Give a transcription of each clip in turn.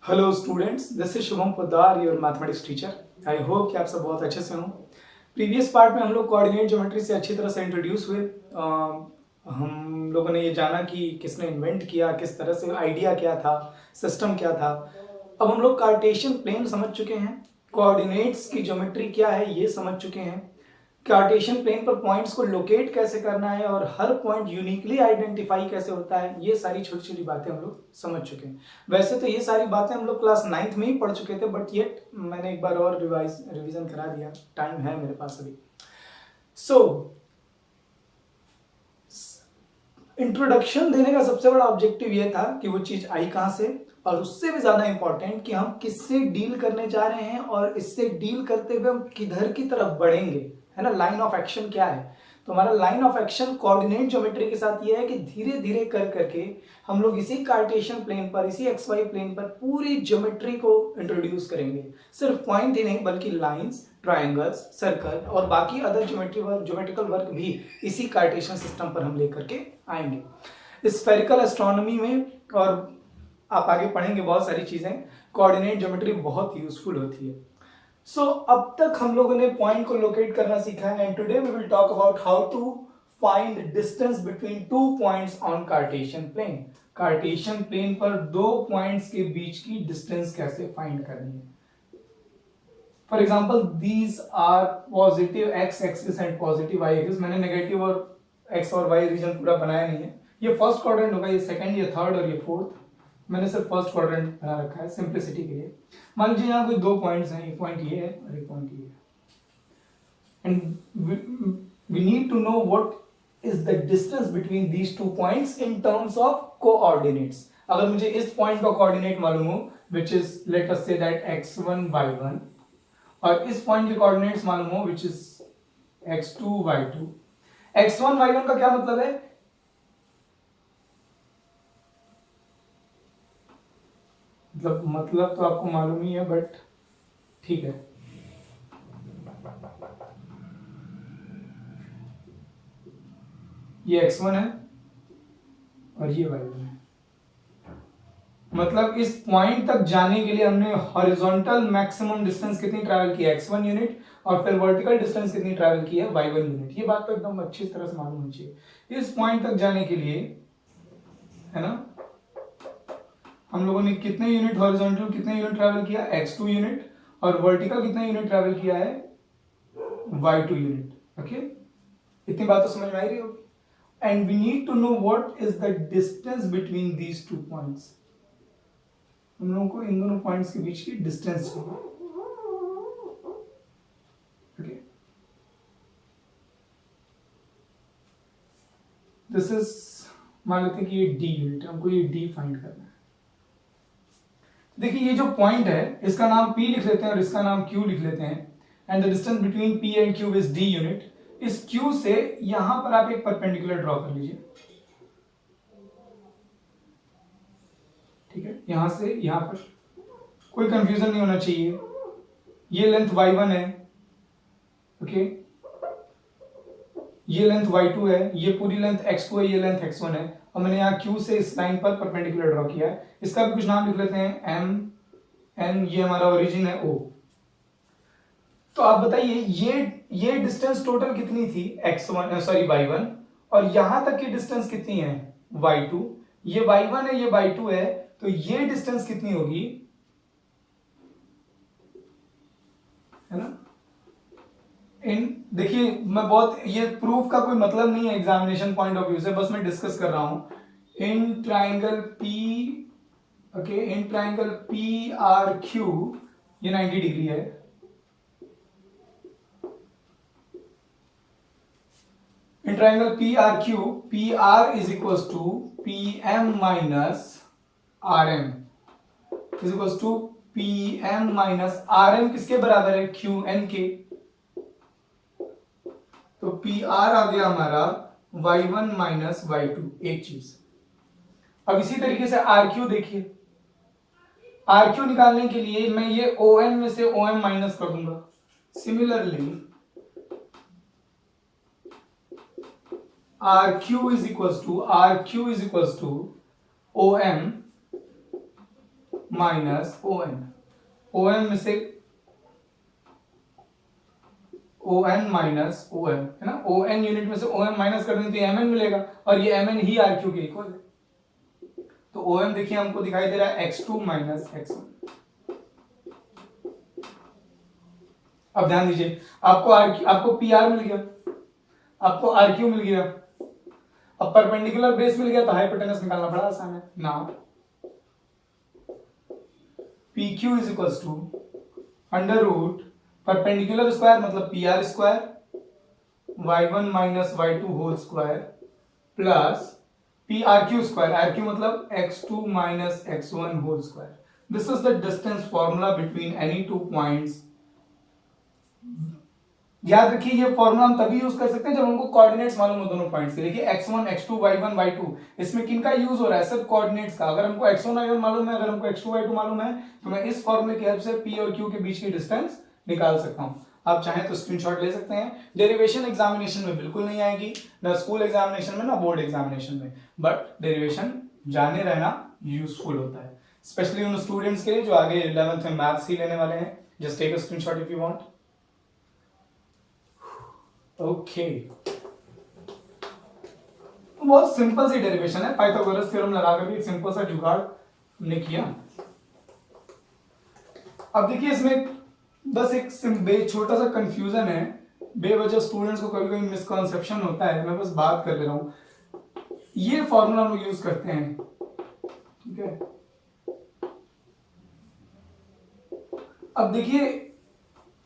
Hello students, this is Shubham Poddar, your mathematics teacher. I hope कि आप सब बहुत अच्छे से हों। प्रीवियस पार्ट में हम लोग कोऑर्डिनेट ज्योमेट्री से अच्छी तरह से इंट्रोड्यूस हुए। हम लोगों ने ये जाना कि किसने इन्वेंट किया, किस तरह से आइडिया क्या था, सिस्टम क्या था। अब हम लोग कार्टेशियन प्लेन समझ चुके हैं, कोऑर्डिनेट्स की ज्योमेट्री क्या है ये समझ चुके हैं, कार्टेशियन प्लेन पर पॉइंट्स को लोकेट कैसे करना है और हर पॉइंट यूनिकली आइडेंटिफाई कैसे होता है, ये सारी छोटी छोटी बातें हम लोग समझ चुके हैं। वैसे तो ये सारी बातें हम लोग क्लास 9th में ही पढ़ चुके थे, बट ये मैंने एक बार और रिवीजन करा दिया, टाइम है मेरे पास अभी। सो इंट्रोडक्शन देने का सबसे बड़ा ऑब्जेक्टिव ये था कि वो चीज आई कहां से, और उससे भी ज्यादा इंपॉर्टेंट कि हम किससे डील करने जा रहे हैं और इससे डील करते हुए हम किधर की तरफ बढ़ेंगे, है ना। लाइन ऑफ एक्शन क्या है, तो हमारा line of action coordinate geometry के साथ ये है कि धीरे धीरे कर करके हम लोग इसी कार्टेशियन प्लेन पर, इसी एक्स वाई प्लेन पर पूरी ज्योमेट्री को इंट्रोड्यूस करेंगे। सिर्फ पॉइंट ही नहीं बल्कि लाइंस, ट्रायंगल्स, सर्कल और बाकी अदर ज्योमेट्रिकल वर्क भी इसी कार्टेशियन सिस्टम पर हम लेकर के आएंगे। स्फेरिकल एस्ट्रोनॉमी में और आप आगे पढ़ेंगे बहुत सारी चीजें, कोऑर्डिनेट ज्योमेट्री बहुत यूजफुल होती है। सो अब तक हम लोगों ने पॉइंट को लोकेट करना सीखा है, and today we will talk about how to find distance between two points on Cartesian plane. Cartesian plane पर दो पॉइंट्स के बीच की डिस्टेंस कैसे फाइंड करनी है। For example these are positive X axis and positive Y axis. मैंने negative और X और वाई रीजन पूरा बनाया नहीं है, ये फर्स्ट क्वाड्रेंट होगा, ये सेकंड, ये थर्ड और ये फोर्थ। मैंने सिर्फ फर्स्ट क्वाड्रेंट बना रखा है सिंप्लिसिटी के लिए। मान लीजिए यहाँ कोई दो पॉइंट्स हैं, एक पॉइंट ये है और एक पॉइंट ये है, and we need to know what is the distance between these two points in terms of coordinates. अगर मुझे इस पॉइंट का कोऑर्डिनेट मालूम हो, which is let us say that x1 y1, और इस पॉइंट के कोऑर्डिनेट्स मालूम हो which is x2 y2। x1 y1 का क्या मतलब है, मतलब तो आपको मालूम ही है, बट ठीक है। ये x1 है और ये y1 है। मतलब इस पॉइंट तक जाने के लिए हमने हॉरिजॉन्टल मैक्सिमम डिस्टेंस कितनी ट्रैवल की है, x1 यूनिट, और फिर वर्टिकल डिस्टेंस कितनी ट्रैवल की है, y1 यूनिट। ये बात तो एकदम अच्छी तरह से मालूम होनी चाहिए। इस पॉइंट तक जाने के लिए, है ना, हम लोगों ने कितने यूनिट हॉरिजॉन्टल, कितने यूनिट ट्रैवल किया, x2 यूनिट, और वर्टिकल कितने यूनिट ट्रैवल किया है, y2 यूनिट। ओके, इतनी बात तो समझ में आ रही होगी। And we need to know what is the distance between these two points. हम लोगों को इन दोनों पॉइंट्स के बीच की डिस्टेंस चाहिए। ओके, दिस इज, मान लेते हैं कि ये d यूनिट, हमको ये d फाइंड करना है। देखिए ये जो पॉइंट है इसका नाम p लिख लेते हैं और इसका नाम q लिख लेते हैं, and the distance between p and q is d unit. इस q से यहां पर आप एक परपेंडिकुलर ड्रॉ कर लीजिए, ठीक है, यहां से यहां पर, कोई कंफ्यूजन नहीं होना चाहिए। ये लेंथ y1 है, ओके, ये लेंथ y2 है, ये पूरी लेंथ x2 है, ये लेंथ x1 है, और मैंने यहाँ q से इस लाइन पर परपेंडिकुलर ड्रॉ किया है। इसका भी कुछ नाम लिख लेते हैं, m n, ये हमारा ओरिजिन है o। तो आप बताइए ये डिस्टेंस टोटल कितनी थी, x1 सॉरी y1, और यहां तक की डिस्टेंस कितनी है, y2। ये y1 है, ये y2 है, तो ये डिस्टेंस कितनी होगी, है ना। इन देखिए, मैं बहुत, ये प्रूफ का कोई मतलब नहीं है एग्जामिनेशन पॉइंट ऑफ व्यू से, बस मैं डिस्कस कर रहा हूं। In triangle P, okay, in triangle PRQ, ये 90 डिग्री है। In triangle PRQ, PR is equal to PM minus RM is equal to PM minus RM, किसके बराबर है, QN के। तो PR आ गया हमारा y1 माइनस y2, एक चीज। अब इसी तरीके से RQ देखिए, RQ निकालने के लिए मैं ये ON में से OM माइनस कर दूंगा। Similarly RQ is equal to OM minus O N, O N में से O N minus O M, है ना, ओ एन यूनिट में से ओ एम माइनस कर देंगे तो एम एन मिलेगा, और ये एम एन ही आर क्यू के इक्वल है। तो ओ एम देखिए हमको दिखाई दे रहा है X two minus X one. अब ध्यान दीजिए, आपको पी आर मिल गया, आपको आर क्यू मिल गया, अब परपेंडिकुलर बेस मिल गया तो हाइपोटेनस निकालना बड़ा आसान है ना। P Q is equal to under root perpendicular square मतलब P R square y1 minus y2 whole square plus P R Q square, R Q मतलब x2 minus x1 whole square. This is the distance formula between any two points. याद रखिए ये formula हम तभी use कर सकते हैं जब हमको कोऑर्डिनेट्स मालूम हो दोनों पॉइंट्स के। देखिए x1 x2 y1 y2 इसमें किन का यूज हो रहा है, सिर्फ कोऑर्डिनेट्स का। अगर हमको x1 y1 मालूम है, अगर हमको x2 y2 मालूम है तो मैं इस फॉर्मूले की हेल्प से p और q के बीच की डिस्टेंस निकाल सकता हूं। आप चाहें तो स्क्रीनशॉट ले सकते हैं। डेरिवेशन एग्जामिनेशन में बिल्कुल नहीं आएगी, ना स्कूल एग्जामिनेशन में ना बोर्ड एग्जामिनेशन में, बट डेरिवेशन जाने रहना यूजफुल होता है, स्पेशली उन स्टूडेंट्स के लिए जो आगे 11th में मैथ्स ही लेने वाले हैं। Just take a screenshot if you want. Okay, बहुत सिंपल सी डेरिवेशन है, पाइथागोरस थ्योरम लगाकर भी एक सिंपल सा जुगाड़ हमने किया। अब देखिए इसमें बस एक छोटा सा कंफ्यूजन है, बेवजह स्टूडेंट्स को कभी कभी मिसकॉन्सेप्शन होता है, मैं बस बात कर ले रहा हूं। ये फॉर्मूला हम यूज करते हैं, ठीक है। अब देखिए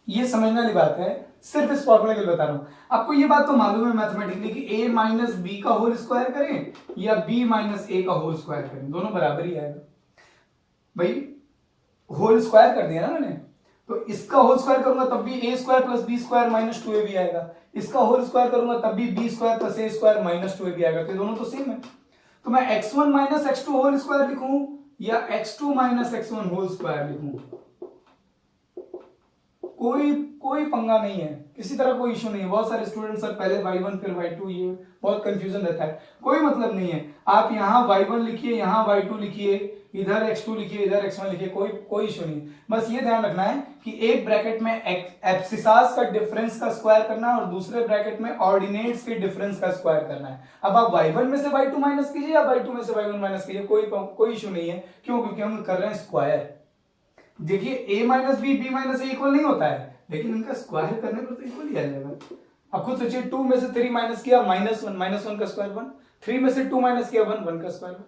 ये समझने वाली बात है, सिर्फ इस फॉर्मूले के लिए बता रहा हूं। आपको ये बात तो मालूम है मैथमेटिकली कि a माइनस बी का होल स्क्वायर करें या b माइनस ए का होल स्क्वायर करें, दोनों बराबर ही आएगा। भाई होल स्क्वायर कर दिया ना मैंने, तो इसका होल स्क्वायर करूंगा तब भी a square plus B square minus 2ab आएगा, इसका होल स्क्वायर करूंगा तब भी b square plus a square minus 2ab आएगा, तो दोनों तो सेम है। तो मैं x1 minus x2 whole square लिखूं या x2 minus x1 whole square लिखूं, कोई पंगा नहीं है, किसी तरह कोई इशू नहीं है। बहुत सारे स्टूडेंट सर पहले y1 फिर y2, ये बहुत कंफ्यूजन रहता है, कोई मतलब नहीं है। आप यहाँ y1 लिखिए, यहाँ y2 लिखिए, इधर x2 लिखिए, इधर x1 लिखिए, कोई इशू नहीं। बस ये ध्यान रखना है कि एक ब्रैकेट में एब्सिसास का डिफरेंस का स्क्वायर करना है और दूसरे ब्रैकेट में ऑर्डिनेट्स के डिफरेंस का स्क्वायर करना है। अब आप y1 में से y2 माइनस कीजिए या y2 में से y1 माइनस कीजिए, कोई इशू नहीं है। क्यों? क्योंकि हम कर रहे हैं स्क्वायर। देखिए a minus B minus A equal नहीं होता है, लेकिन इनका स्क्वायर करने पर तो इक्वल ही आ जाएगा। अब खुद सोचिए, 2 में से 3 माइनस किया -1 का स्क्वायर 1, 3 में से 2 माइनस किया 1 का स्क्वायर 1।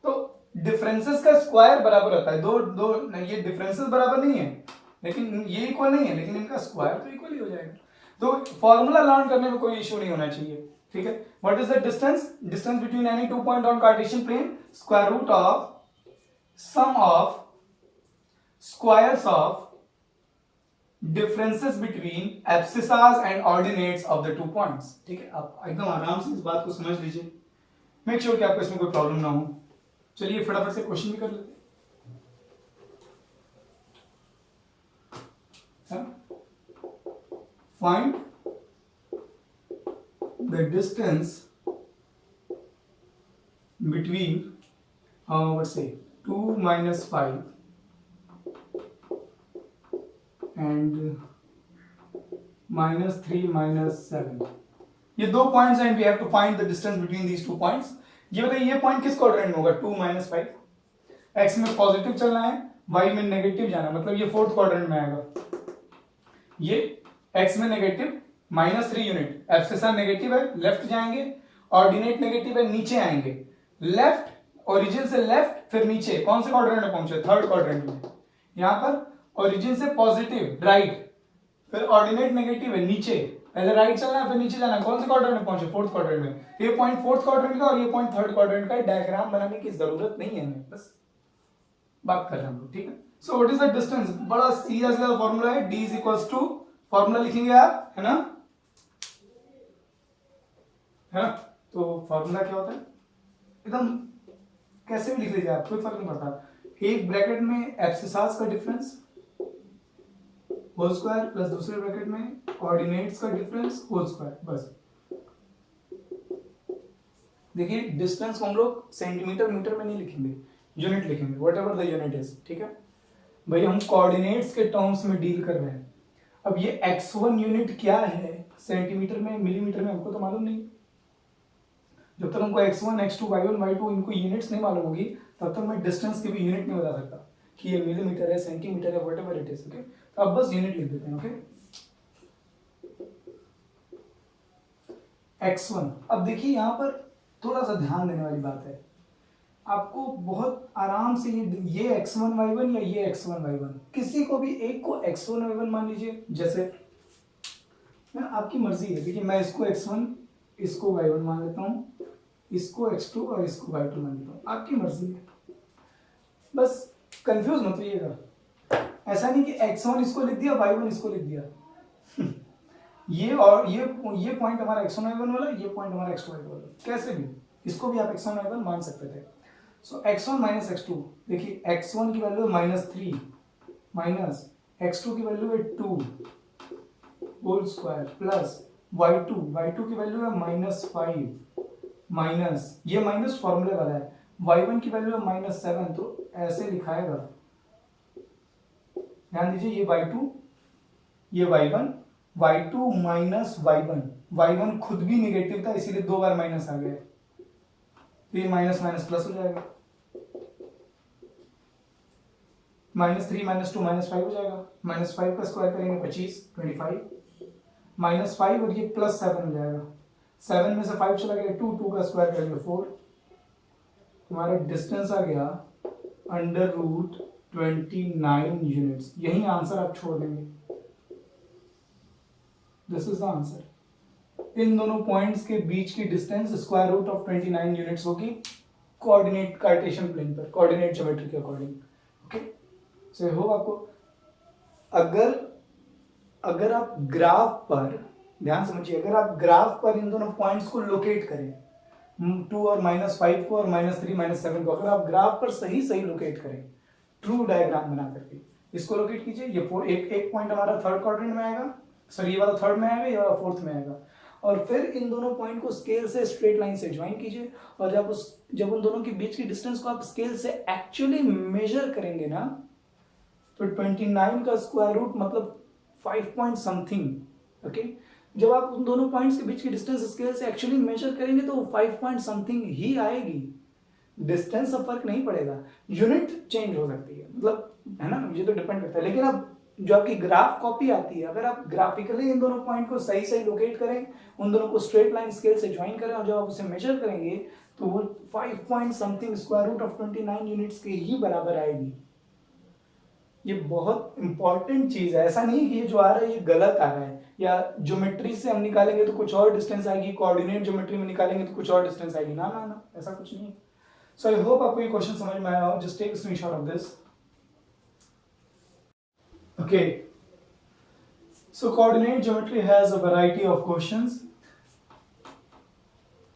तो डिफरेंसेस का स्क्वायर बराबर होता है, दो ये डिफरेंसेस बराबर नहीं है, लेकिन ये इक्वल नहीं है, लेकिन इनका स्क्वायर तो इक्वल ही हो जाएगा। तो फॉर्मूला लर्न करने में कोई इशू नहीं होना चाहिए, ठीक है। What is the distance between any two point on Cartesian plane? Square root of sum of squares of differences between abscissas and ordinates of the two points। ठीक है, आप एकदम आराम से इस बात को समझ लीजिए, मेक श्योर कि आपको इसमें कोई प्रॉब्लम ना हो। चलिए फटाफट से क्वेश्चन भी कर लेते हैं। Find the distance between let's say 2 minus 5 and -3 -7। ये दो पॉइंट्स and we have to find the distance between these two points. ये बताइए ये पॉइंट किस क्वाड्रेंट में होगा? 2 - 5, एक्स में पॉजिटिव चलना है, वाई में नेगेटिव जाना, मतलब ये फोर्थ क्वाड्रेंट में आएगा। ये एक्स में नेगेटिव -3 यूनिट, एब्सिसा नेगेटिव है, लेफ्ट जाएंगे, ऑर्डिनेट नेगेटिव है, नीचे आएंगे, लेफ्ट, ओरिजिन से लेफ्ट, फिर नीचे, कौन से क्वाड्रेंट में पहुंचे? थर्ड क्वाड्रेंट में। यहां पर ओरिजिन से पॉजिटिव राइट, फिर ऑर्डिनेट नेगेटिव है, नीचे, पहले राइट चलना है फिर नीचे जाना, कौन से क्वाड्रेंट में पहुंचे? फोर्थ क्वाड्रेंट में। ये पॉइंट फोर्थ क्वाड्रेंट का और ये पॉइंट थर्ड क्वाड्रेंट का, डायग्राम बनाने की जरूरत नहीं है हमें, बस बात कर रहे हैं हम लोग, ठीक है। So what is the distance? बड़ा सीधा सीधा फॉर्मूला है, d is equals to, formula लिखेंगे आप, है ना, तो फॉर्मूला क्या होता है? एकदम कैसे भी लिख लीजिए आप, कोई फर्क नहीं पड़ता। एक ब्रैकेट में एब्सिसास का डिफरेंस होल स्क्वायर प्लस दूसरे ब्रैकेट में ऑर्डिनेट्स का डिफरेंस होल स्क्वायर, बस। देखिए डिस्टेंस को हम लोग सेंटीमीटर मीटर में नहीं लिखेंगे, यूनिट लिखेंगे, what ever the unit is, ठीक है भाई। हम कोऑर्डिनेट्स के टर्म्स में डील कर रहे हैं। अब ये x1 यूनिट क्या है, सेंटीमीटर में, मिलीमीटर में, हमको तो मालूम नहीं। जब तक हमको x1 x2 y1 y2 इनको यूनिट्स नहीं मालूम होगी, तब तक मैं डिस्टेंस की भी यूनिट नहीं बता सकता कि ये मिलीमीटर है, सेंटीमीटर है, what ever it is, okay. तो अब बस यूनिट लिख देते हैं, ओके। x1, अब देखिए यहाँ पर थोड़ा सा ध्यान देने वाली बात है। आपको बहुत आराम से ये x1 y1 या ये x1 y1, किसी को भी एक को x1 y1 मान लीजिए, जैसे मैं, आपकी मर्जी है। देखिए मैं इसको x1 इसको y1 मान लेता हूँ, इसको x2 और इसको y2 मान लेता हूँ, आपकी मर्जी है। बस कंफ्यूज मत होइएगा, ऐसा नहीं कि x1 इसको लिख दिया, y1 इसको लिख दिया। ये और ये पॉइंट हमारा x1 y1 वाला, ये पॉइंट हमारा x2 y2 वाला, कैसे भी इसको भी आप x1 y1 मान सकते थे। सो x1 माइनस x2, देखिए x1 की वैल्यू है -3 माइनस x2 की वैल्यू है 2 होल स्क्वायर प्लस y2 की वैल्यू है -5 माइनस, ये माइनस फॉर्मूले वाला है, y1 की वैल्यू है -7, तो ऐसे लिखाएगा, ध्यान दीजिए, ये y2 ये y2 माइनस y1 खुद भी निगेटिव था इसीलिए 2 बार माइनस आ गया, तो ये माइनस माइनस प्लस हो जाएगा, -3 -2 -5 हो जाएगा, -5 का स्क्वायर करेंगे 25 -5 और ये +7 हो जाएगा, 7 में से 5 चला गया 2 का स्क्वायर करेंगे 4, हमारा डिस्टेंस आ गया √29 यूनिट्स। यही आंसर आप छोड़ देंगे, दिस इज द आंसर। इन दोनों पॉइंट्स के बीच की डिस्टेंस √29 यूनिट्स होगी कोऑर्डिनेट कार्टेशियन प्लेन पर, कोऑर्डिनेट ज्योमेट्री के according, okay. So I hope आपको, अगर आप ग्राफ पर ध्यान समझिए, अगर आप ग्राफ पर इन दोनों पॉइंट्स को लोकेट करें, 2 और -5 को और -3 -7 को, अगर आप ग्राफ पर सही लोकेट करें, ट्रू डायग्राम बना करके इसको लोकेट कीजिए, ये एक पॉइंट हमारा थर्ड क्वाड्रेंट में आएगा, सॉरी ये वाला थर्ड में आएगा, ये वाला फोर्थ में आएगा, और फिर इन दोनों पॉइंट को स्केल से स्ट्रेट लाइन से ज्वाइन कीजिए, और जब उन दोनों के बीच की डिस्टेंस को आप स्केल से एक्चुअली मेजर करेंगे ना, तो 29 का स्क्वायर रूट मतलब 5 पॉइंट समथिंग, ओके। जब आप उन दोनों पॉइंट्स के बीच की डिस्टेंस स्केल से एक्चुअली मेजर करेंगे तो 5 पॉइंट समथिंग ही आएगी, डिस्टेंस से फर्क नहीं पड़ेगा, यूनिट चेंज हो सकती है, मतलब है ना, ये तो डिपेंड करता है। लेकिन अब जो आपकी ग्राफ कॉपी आती है, अगर आप ग्राफिकली इन दोनों पॉइंट को सही लोकेट करें, उन दोनों को स्ट्रेट लाइन स्केल से ज्वाइन करें, और जब आप उसे मेजर करेंगे तो वो 5 पॉइंट समथिंग √29 यूनिट्स के ही बराबर आएगी। ये बहुत इंपॉर्टेंट चीज है, ऐसा नहीं कि ये जो आ रहा है ये गलत आ रहा है, या ज्योमेट्री से हम निकालेंगे तो कुछ और डिस्टेंस आएगी, कोऑर्डिनेट ज्योमेट्री में निकालेंगे तो कुछ और डिस्टेंस आएगी, ना ना ना, ऐसा कुछ नहीं। सो आई होप आपको ये क्वेश्चन समझ में आया हो, just take screenshot of this, okay. So coordinate geometry has a variety of questions.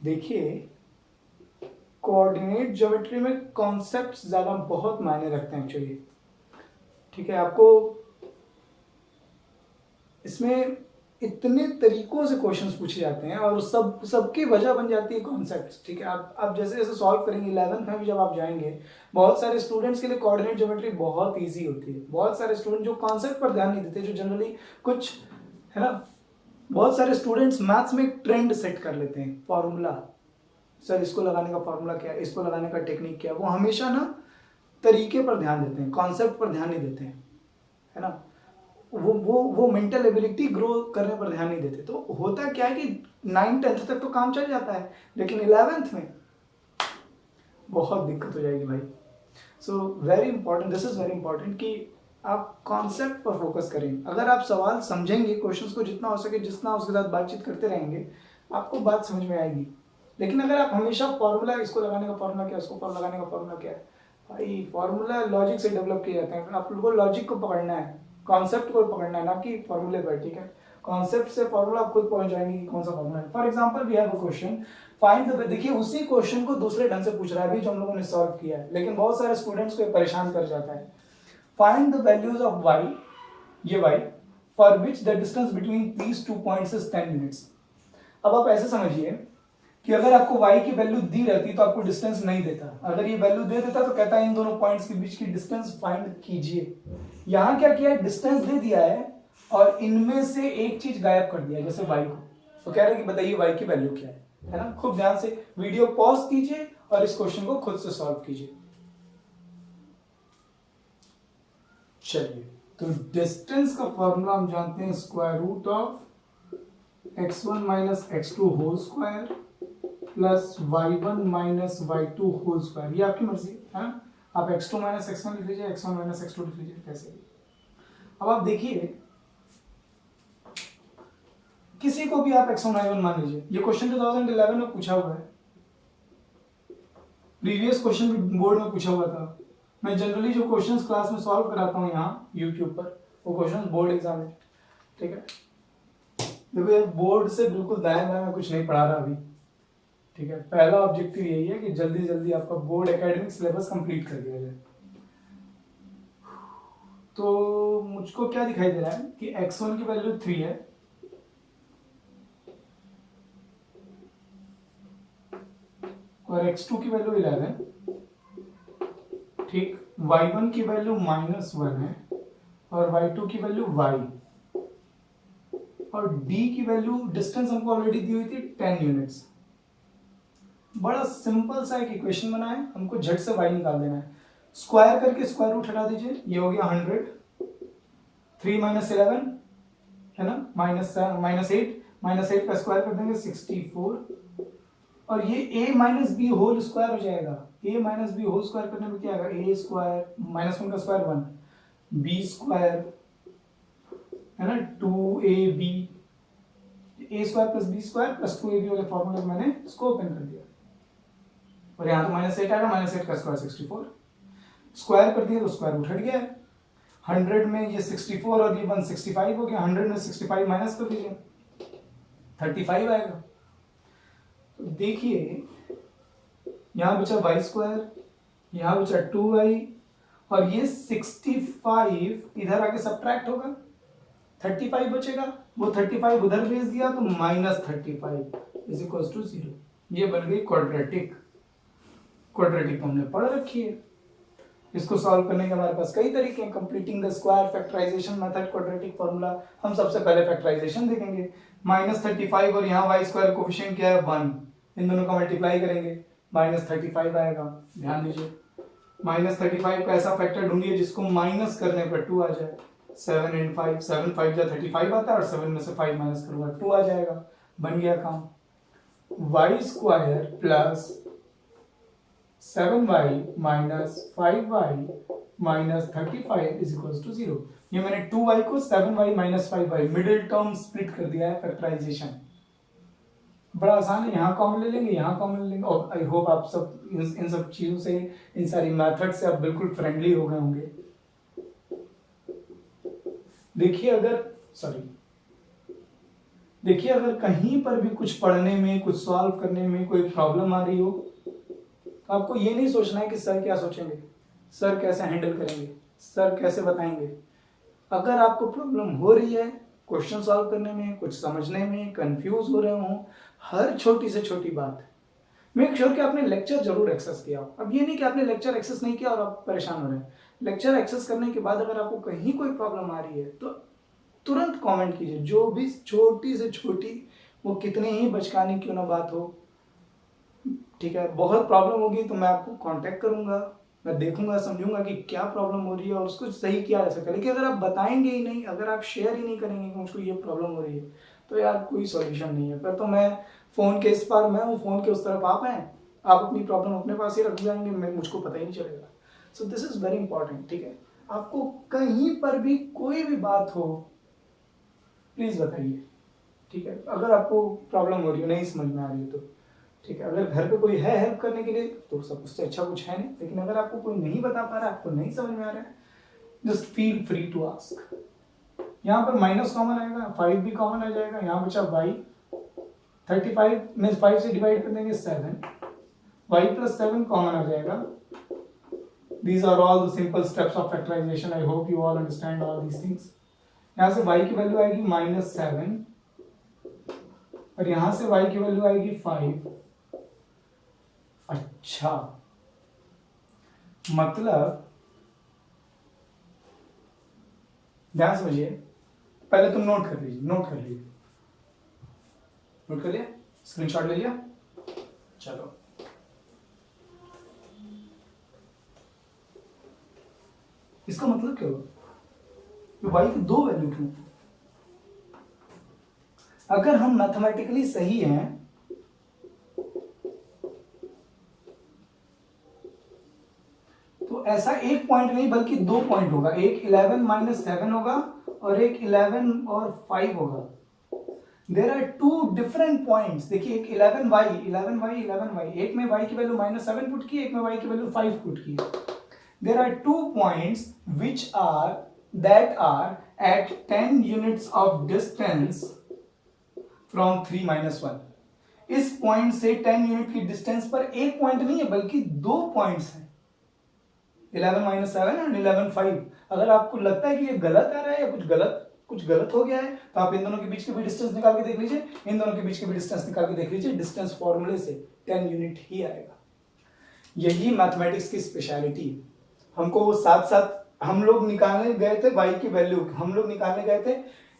देखिए कोऑर्डिनेट ज्योमेट्री में कॉन्सेप्ट्स ज्यादा बहुत मायने रखते हैं एक्चुअली, ठीक है। आपको इसमें इतने तरीकों से क्वेश्चंस पूछे जाते हैं और सबकी वजह बन जाती है कॉन्सेप्ट्स, ठीक है। आप जैसे जैसे सॉल्व करेंगे 11th में भी जब आप जाएंगे, बहुत सारे स्टूडेंट्स के लिए कोऑर्डिनेट ज्योमेट्री बहुत इजी होती है। बहुत सारे स्टूडेंट जो कॉन्सेप्ट पर ध्यान नहीं देते, जो जनरली कुछ है ना, बहुत सारे स्टूडेंट्स मैथ्स में एक ट्रेंड सेट कर लेते हैं, फॉर्मूला, सर इसको लगाने का फॉर्मूला क्या है, इसको लगाने का टेक्निक क्या है, वो हमेशा ना तरीके पर ध्यान देते हैं, कॉन्सेप्ट पर ध्यान नहीं देते हैं, है ना। वो मेंटल एबिलिटी ग्रो करने पर ध्यान नहीं देते। तो होता क्या है कि 9th-10th तक तो काम चल जाता है, लेकिन 11th में बहुत दिक्कत हो जाएगी भाई। So very important, this is very important कि आप कॉन्सेप्ट पर फोकस करें। अगर आप सवाल समझेंगे, क्वेश्चंस को जितना हो सके, जितना उसके साथ बातचीत करते रहेंगे, आपको बात समझ में आएगी। लेकिन अगर आप हमेशा फॉर्मूला, इसको लगाने का फॉर्मूला क्या है, इसको लगाने का फॉर्मूला क्या है, भाई फॉर्मूला लॉजिक से डेवलप किए जाते हैं। आप लोगों को लॉजिक को पकड़ना है, कॉन्सेप्ट को पकड़ना है, ना कि फॉर्मूले पर, ठीक है। कॉन्सेप्ट से फॉर्मूला आप खुद पहुंच जाएंगे कि कौन सा फॉर्मूला है। For example we have a question, find the, देखिए उसी क्वेश्चन को दूसरे ढंग से पूछ रहा है अभी जो हम लोगों ने सॉल्व किया है, लेकिन बहुत सारे स्टूडेंट्स को परेशान कर जाता है। Find the values of y, ये y, for which the distance between these 2 points is 10 units. अब आप ऐसे समझिए कि अगर आपको y की वैल्यू दी रहती तो आपको डिस्टेंस नहीं देता, अगर ये वैल्यू दे देता तो कहता है इन दोनों पॉइंट्स के बीच की डिस्टेंस फाइंड कीजिए। यहां क्या किया है, डिस्टेंस दे दिया है और इनमें से एक चीज गायब कर दिया है, जैसे y को। तो कह रहे हैं कि बताइए y की वैल्यू क्या है ना। खूब ध्यान से वीडियो पॉज कीजिए और इस क्वेश्चन को खुद से सॉल्व कीजिए। चलिए, तो डिस्टेंस का फॉर्मूला हम जानते हैं, square root of x1 minus x2 whole square plus y1 minus y2 whole square. ये आपकी मर्जी है ना, आप x2 माइनस x1 लिख लीजिए, x1 माइनस x2 लिख लीजिए, कैसे भी। अब आप देखिए, किसी को भी आप x1 y1 मान लीजिए। ये क्वेश्चन 2011 में पूछा हुआ है, प्रीवियस क्वेश्चन भी बोर्ड में पूछा हुआ था। मैं जनरली जो क्वेश्चंस क्लास में सॉल्व कराता हूँ यहाँ यूट्यूब पर, वो क्वेश्चन बोर्ड एग्जाम में, ठीक है। देखो ये बोर्ड से बिल्कुल दाएं बाएं में कुछ नहीं पढ़ा रहा अभी, ठीक है। पहला ऑब्जेक्टिव यही है कि जल्दी जल्दी आपका बोर्ड एकेडमिक सिलेबस कंप्लीट कर दिया जाए। तो मुझको क्या दिखाई दे रहा है कि x1 की वैल्यू 3 है और x2 की वैल्यू 11, ठीक। y1 की वैल्यू -1 है और y2 की वैल्यू y, और d की वैल्यू डिस्टेंस हमको ऑलरेडी दी हुई थी 10 यूनिट्स। बड़ा सिंपल सा एक इक्वेशन बना है, हमको झट से y निकाल देना है। स्क्वायर करके स्क्वायर रूट हटा दीजिए, ये हो गया 100, 3 माइनस 11 है ना, -8 का स्क्वायर कर देंगे 64, और ये a minus B whole square हो जाएगा। a minus B whole square करने में क्या आएगा, a स्क्वायर -1 का स्क्वायर 1, b स्क्वायर है ना 2ab, a square plus b square plus 2ab वाले फॉर्मूला मैंने इसको ओपन कर दिया, और यहाँ तो -8 आएगा, -8 का स्क्वायर 64, स्क्वायर कर दिया तो स्क्वायर रूट हट गया है। 100 में ये 64 और ये 165 हो गया, 100 में 65 माइनस कर दीजिए 35 आएगा। तो देखिए यहां बचा y स्क्वायर, यहां बचा 2y, और ये 65 इधर आके सब्ट्रैक्ट होगा, 35 बचेगा, वो 35 उधर भेज दिया तो -35 इज इक्वल टू 0। ये बन गई क्वाड्रेटिक। क्वाड्रेटिक हमने पढ़ रखी है, इसको सॉल्व करने के हमारे पास कई तरीके हैं। Completing the square, factorization method, quadratic formula. हम सबसे पहले फैक्टराइजेशन देखेंगे। -35 और यहाँ y स्क्वायर कोफिशिएंट क्या है 1, इन दोनों का मल्टीप्लाई करेंगे, -35 आएगा। ध्यान दीजिए, -35 का ऐसा फैक्टर ढूंढिए जिसको माइनस करने पर 2 आ जाए। 7 and 5, 7 5 जा 35 आता है, और 7 में से 5 माइनस करूंगा 2 आ जाएगा। बन गया काम। y square plus 7y minus 5y minus 35 is equal to 0। ये मैंने 2y को 7y minus 5y middle term split कर दिया है, फैक्टराइजेशन। बड़ा आसान है, यहाँ कॉमन ले लेंगे, यहाँ कॉमन ले लेंगे, और आई होप आप सब इन सब चीजों से, इन सारी मेथड से आप बिल्कुल फ्रेंडली हो गए होंगे। देखिए अगर कहीं पर भी कुछ पढ़ने में, कुछ सॉल्व करने में कोई प्रॉब्लम आ रही हो, तो आपको ये नहीं सोचना है कि सर क्या सोचेंगे, सर कैसे हैंडल करेंगे, सर कैसे बताएंगे। अगर आपको प्रॉब्लम हो रही है क्वेश्चन सॉल्व करने में, कुछ समझने में, कंफ्यूज हो रहे हो, हर छोटी से छोटी बात, मेक श्योर कि आपने लेक्चर जरूर एक्सेस किया हो। अब ये नहीं कि आपने लेक्चर एक्सेस नहीं किया और आप परेशान हो रहे हैं। लेक्चर एक्सेस करने के बाद अगर आपको कहीं कोई प्रॉब्लम आ रही है तो तुरंत कमेंट कीजिए, जो भी छोटी से छोटी, वो कितनी ही बचकानी क्यों ना बात हो, ठीक है। बहुत प्रॉब्लम होगी तो मैं आपको कांटेक्ट करूंगा, मैं देखूंगा, समझूंगा कि क्या प्रॉब्लम हो रही है और उसको सही किया जा सकता है। लेकिन अगर आप बताएंगे ही नहीं, अगर आप शेयर ही नहीं करेंगे कि मुझको ये प्रॉब्लम हो रही है, तो यार कोई सॉल्यूशन नहीं है। फिर तो मैं फोन के इस पार मैं हूँ, फोन के उस तरफ आप हैं, आप अपनी प्रॉब्लम अपने पास ही रख जाएंगे, मुझको पता ही नहीं चलेगा। So this is very important, ठीक है। आपको कहीं पर भी कोई भी बात हो प्लीज बताइए, ठीक है। अगर आपको प्रॉब्लम हो रही है, नहीं समझ में आ रही है तो ठीक है। अगर घर पे कोई है हेल्प करने के लिए तो सब उससे अच्छा कुछ है नहीं, लेकिन अगर आपको कोई नहीं बता पा रहा है, आपको नहीं समझ में आ रहा है, just feel free to ask. यहाँ पर माइनस कॉमन आएगा, 5 भी कॉमन आ जाएगा, यहाँ बचा y, 35 में 5 से डिवाइड कर देंगे 7, y प्लस 7 कॉमन आ जाएगा। These are all the simple steps of factorization. I hope you all understand all these things. यहाँ से y की वैल्यू आएगी -7, और यहाँ से y की वैल्यू आएगी 5, अच्छा, मतलब ध्यान समझिए, पहले तुम नोट कर लीजिए, नोट कर लिया, स्क्रीनशॉट ले लिया। चलो, इसका मतलब क्या हुआ, y की दो वैल्यू क्यों? अगर हम मैथमेटिकली सही हैं तो ऐसा एक पॉइंट नहीं बल्कि दो पॉइंट होगा, एक 11 - 7 होगा और एक 11 और 5 होगा। There are two different points. देखिए, एक 11y, 11y, एक में y की वैल्यू -7 पुट की, एक में y की वैल्यू 5 पुट की। There are two points which are that are at 10 units of distance from 3 - 1। इस पॉइंट से 10 यूनिट की डिस्टेंस पर एक पॉइंट नहीं है बल्कि दो पॉइंट्स हैं, 11 - 7 एंड 11 5। अगर आपको लगता है कि ये गलत आ रहा है या कुछ गलत हो गया है तो आप इन दोनों के बीच के भी डिस्टेंस निकाल के देख लीजिए, इन दोनों के बीच के भी डिस्टेंस निकाल के देख लीजिए, डिस्टेंस फॉर्मूले से 10 यूनिट ही आएगा। यही मैथमेटिक्स की स्पेशलिटी है। हमको साथ साथ हम लोग निकालने गए थे y की वैल्यू, हम लोग निकालने गए थे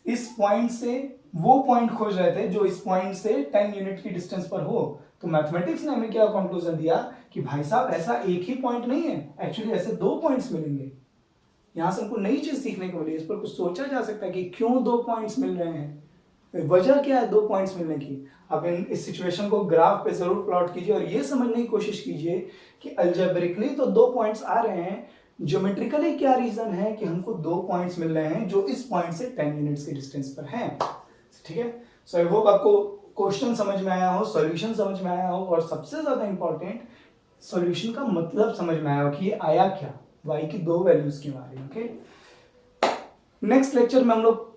इस पॉइंट से वो पॉइंट खोज रहे थे जो इस पॉइंट से 10 यूनिट की डिस्टेंस पर हो। तो मैथमेटिक्स ने हमें क्या कंक्लूजन दिया कि भाई साहब ऐसा एक ही पॉइंट नहीं है, एक्चुअली ऐसे दो पॉइंट्स मिलेंगे। यहां से हमको नई चीज सीखने को मिली, इस पर कुछ सोचा जा सकता है कि क्यों दो पॉइंट्स मिल रहे हैं, वजह क्या है दो पॉइंट्स मिलने की। आप इस सिचुएशन को ग्राफ पे जरूर प्लॉट कीजिए और ये समझने की कोशिश कीजिए कि अलजेब्रिकली तो दो पॉइंट्स आ रहे हैं, ज्योमेट्रिकली क्या रीजन है कि हमको दो पॉइंट्स मिल रहे हैं जो इस पॉइंट से 10 यूनिट्स के डिस्टेंस पर हैं। ठीक है, सो आई होप आपको क्वेश्चन समझ में आया हो, सॉल्यूशन समझ में आया हो और सबसे ज्यादा इंपॉर्टेंट सॉल्यूशन का मतलब समझ में आया हो कि ये आया क्या, y की दो वैल्यूज क्यों आ रही है। ओके, नेक्स्ट लेक्चर में हम लोग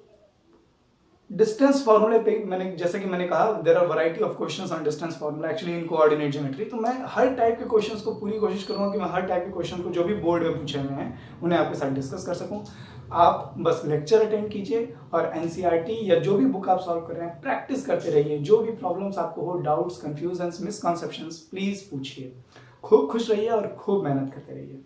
डिस्टेंस फॉर्मूले पे, जैसे कि मैंने कहा there are variety of questions on distance formula actually in coordinate geometry. तो मैं हर टाइप के क्वेश्चंस को पूरी कोशिश करूंगा कि मैं हर टाइप के क्वेश्चन को जो भी बोर्ड में पूछे हुए हैं उन्हें आपके साथ डिस्कस कर सकूं। आप बस लेक्चर अटेंड कीजिए और एनसीईआरटी या जो भी बुक आप सॉल्व कर रहे हैं प्रैक्टिस करते रहिए। जो भी प्रॉब्लम्स आपको हो, डाउट्स, कंफ्यूजन्स, मिसकॉन्सेप्शंस, प्लीज पूछिए। खूब खुश रहिए और खूब मेहनत करते रहिए।